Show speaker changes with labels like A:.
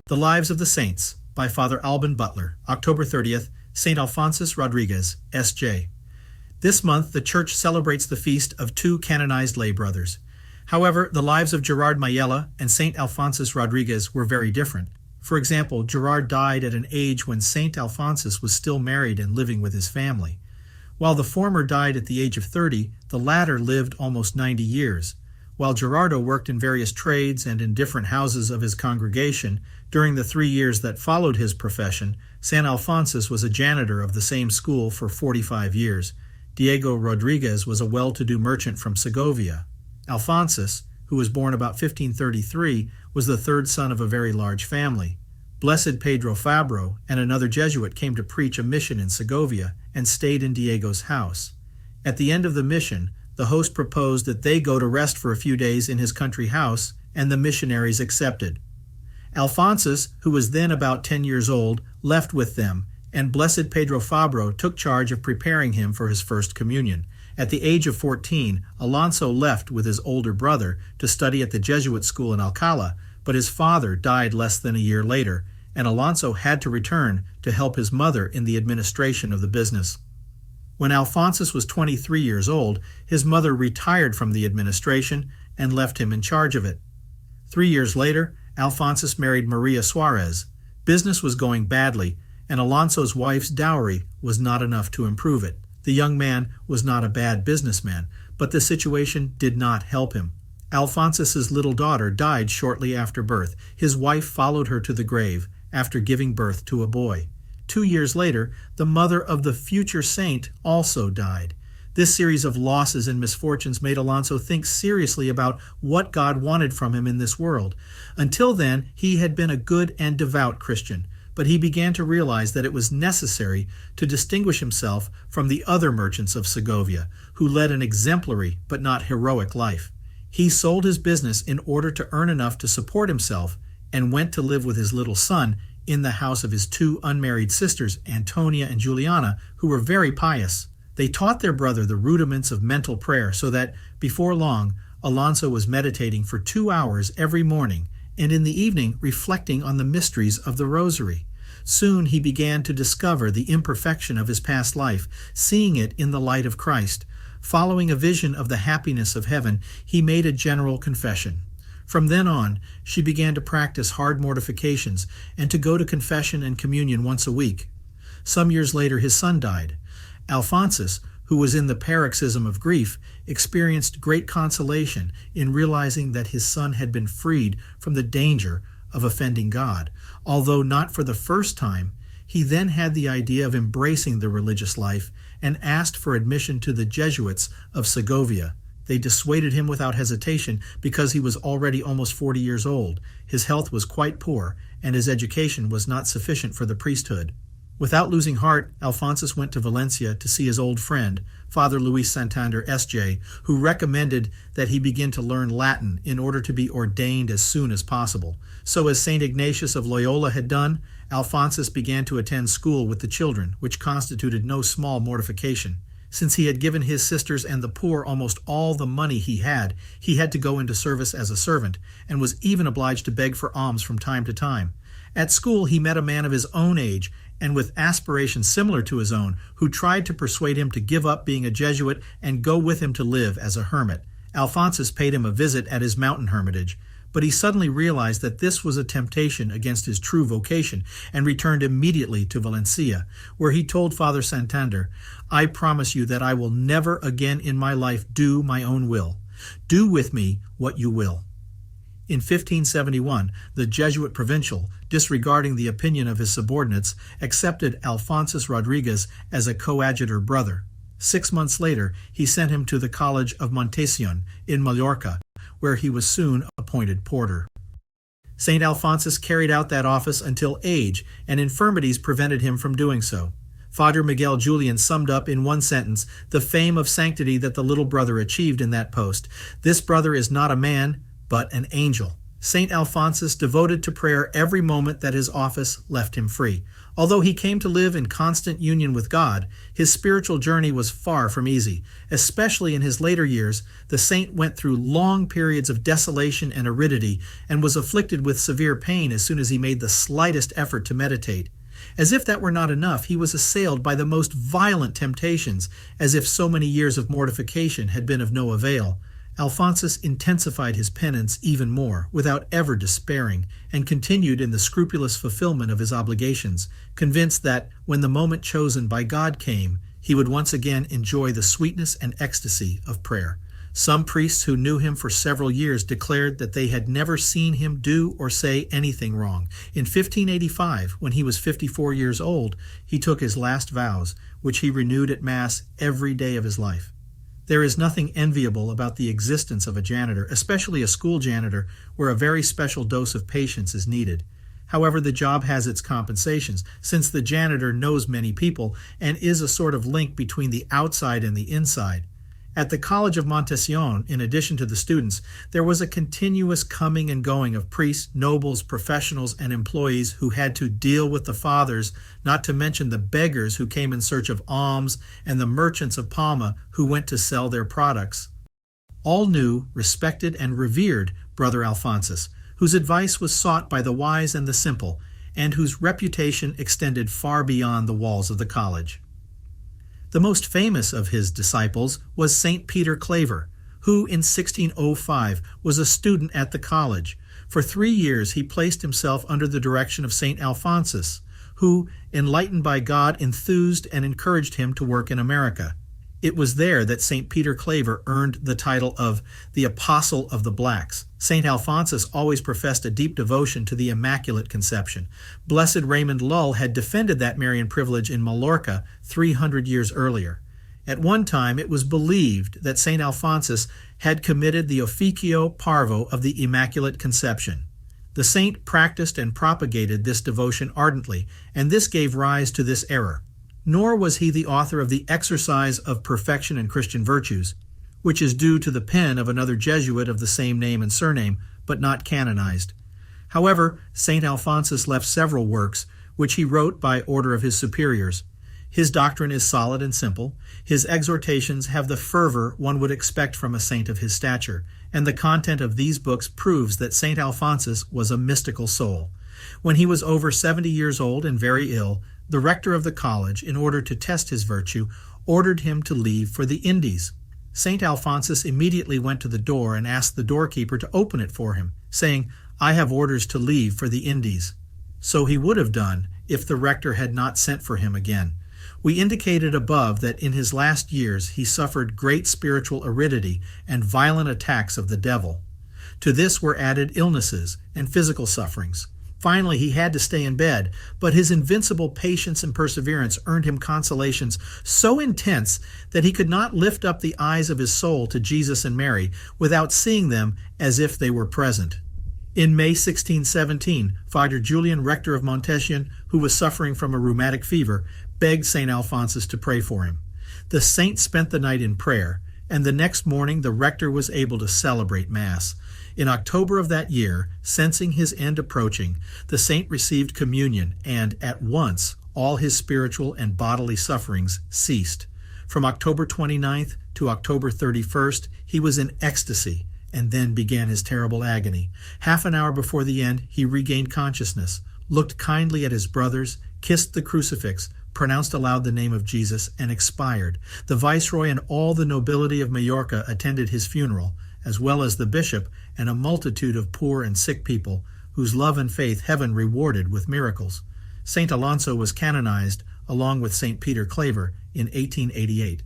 A: The Lives of the Saints by Father Alban Butler, October 30th, St. Alphonsus Rodriguez, S.J. This month, the Church celebrates the feast of two canonized lay brothers. However, the lives of Gerard Mayella and St. Alphonsus Rodriguez were very different. For example, Gerard died at an age when St. Alphonsus was still married and living with his family. While the former died at the age of 30, the latter lived almost 90 years. While Gerardo worked in various trades and in different houses of his congregation, during the 3 years that followed his profession, St. Alphonsus was a janitor of the same school for 45 years. Diego Rodriguez was a well-to-do merchant from Segovia. Alphonsus, who was born about 1533, was the third son of a very large family. Blessed Pedro Fabro and another Jesuit came to preach a mission in Segovia and stayed in Diego's house. At the end of the mission, the host proposed that they go to rest for a few days in his country house, and the missionaries accepted. Alphonsus, who was then about 10 years old, left with them, and Blessed Pedro Fabro took charge of preparing him for his first communion. At the age of 14, Alonso left with his older brother to study at the Jesuit school in Alcala, but his father died less than a year later, and Alonso had to return to help his mother in the administration of the business. When Alphonsus was 23 years old, his mother retired from the administration and left him in charge of it. 3 years later, Alphonsus married Maria Suarez. Business was going badly, and Alonso's wife's dowry was not enough to improve it. The young man was not a bad businessman, but the situation did not help him. Alphonsus's little daughter died shortly after birth. His wife followed her to the grave after giving birth to a boy. 2 years later, the mother of the future saint also died. This series of losses and misfortunes made Alonso think seriously about what God wanted from him in this world. Until then, he had been a good and devout Christian, but he began to realize that it was necessary to distinguish himself from the other merchants of Segovia, who led an exemplary but not heroic life. He sold his business in order to earn enough to support himself and went to live with his little son in the house of his two unmarried sisters, Antonia and Juliana, who were very pious. They taught their brother the rudiments of mental prayer so that, before long, Alonso was meditating for 2 hours every morning and in the evening reflecting on the mysteries of the Rosary. Soon he began to discover the imperfection of his past life, seeing it in the light of Christ. Following a vision of the happiness of heaven, he made a general confession. From then on, she began to practice hard mortifications and to go to confession and communion once a week. Some years later, his son died. Alphonsus, who was in the paroxysm of grief, experienced great consolation in realizing that his son had been freed from the danger of offending God. Although not for the first time, he then had the idea of embracing the religious life and asked for admission to the Jesuits of Segovia. They dissuaded him without hesitation because he was already almost 40 years old. His health was quite poor, and his education was not sufficient for the priesthood. Without losing heart, Alphonsus went to Valencia to see his old friend, Father Luis Santander, S.J., who recommended that he begin to learn Latin in order to be ordained as soon as possible. So as St. Ignatius of Loyola had done, Alphonsus began to attend school with the children, which constituted no small mortification. Since he had given his sisters and the poor almost all the money he had to go into service as a servant, and was even obliged to beg for alms from time to time. At school he met a man of his own age, and with aspirations similar to his own, who tried to persuade him to give up being a Jesuit and go with him to live as a hermit. Alphonsus paid him a visit at his mountain hermitage, but he suddenly realized that this was a temptation against his true vocation and returned immediately to Valencia, where he told Father Santander, "I promise you that I will never again in my life do my own will. Do with me what you will." In 1571, the Jesuit provincial, disregarding the opinion of his subordinates, accepted Alphonsus Rodriguez as a coadjutor brother. 6 months later, he sent him to the College of Montesion in Mallorca, where he was soon appointed porter. St. Alphonsus carried out that office until age and infirmities prevented him from doing so. Father Miguel Julian summed up in one sentence the fame of sanctity that the little brother achieved in that post. "This brother is not a man, but an angel." St. Alphonsus devoted to prayer every moment that his office left him free. Although he came to live in constant union with God, his spiritual journey was far from easy. Especially in his later years, the saint went through long periods of desolation and aridity and was afflicted with severe pain as soon as he made the slightest effort to meditate. As if that were not enough, he was assailed by the most violent temptations, as if so many years of mortification had been of no avail. Alphonsus intensified his penance even more, without ever despairing, and continued in the scrupulous fulfillment of his obligations, convinced that, when the moment chosen by God came, he would once again enjoy the sweetness and ecstasy of prayer. Some priests who knew him for several years declared that they had never seen him do or say anything wrong. In 1585, when he was 54 years old, he took his last vows, which he renewed at Mass every day of his life. There is nothing enviable about the existence of a janitor, especially a school janitor, where a very special dose of patience is needed. However, the job has its compensations, since the janitor knows many people and is a sort of link between the outside and the inside. At the College of Montesion, in addition to the students, there was a continuous coming and going of priests, nobles, professionals, and employees who had to deal with the fathers, not to mention the beggars who came in search of alms and the merchants of Palma who went to sell their products. All knew, respected, and revered Brother Alphonsus, whose advice was sought by the wise and the simple, and whose reputation extended far beyond the walls of the college. The most famous of his disciples was St. Peter Claver, who in 1605 was a student at the college. For 3 years he placed himself under the direction of St. Alphonsus, who, enlightened by God, enthused and encouraged him to work in America. It was there that St. Peter Claver earned the title of the Apostle of the Blacks. St. Alphonsus always professed a deep devotion to the Immaculate Conception. Blessed Raymond Lull had defended that Marian privilege in Mallorca 300 years earlier. At one time, it was believed that St. Alphonsus had committed the officio parvo of the Immaculate Conception. The saint practiced and propagated this devotion ardently, and this gave rise to this error. Nor was he the author of the Exercise of Perfection and Christian Virtues, which is due to the pen of another Jesuit of the same name and surname, but not canonized. However, St. Alphonsus left several works, which he wrote by order of his superiors. His doctrine is solid and simple. His exhortations have the fervor one would expect from a saint of his stature, and the content of these books proves that St. Alphonsus was a mystical soul. When he was over 70 years old and very ill, the rector of the college, in order to test his virtue, ordered him to leave for the Indies. St. Alphonsus immediately went to the door and asked the doorkeeper to open it for him, saying, "I have orders to leave for the Indies." So he would have done if the rector had not sent for him again. We indicated above that in his last years he suffered great spiritual aridity and violent attacks of the devil. To this were added illnesses and physical sufferings. Finally, he had to stay in bed, but his invincible patience and perseverance earned him consolations so intense that he could not lift up the eyes of his soul to Jesus and Mary without seeing them as if they were present. In May 1617, Father Julian, rector of Montesion, who was suffering from a rheumatic fever, begged St. Alphonsus to pray for him. The saint spent the night in prayer, and the next morning the rector was able to celebrate Mass. In October of that year, sensing his end approaching, the saint received communion, and at once all his spiritual and bodily sufferings ceased. From October 29th to October 31st, he was in ecstasy, and then began his terrible agony. Half an hour before the end, he regained consciousness, looked kindly at his brothers, kissed the crucifix, pronounced aloud the name of Jesus, and expired. The viceroy and all the nobility of Majorca attended his funeral, as well as the bishop and a multitude of poor and sick people, whose love and faith heaven rewarded with miracles. St. Alonso was canonized, along with St. Peter Claver, in 1888.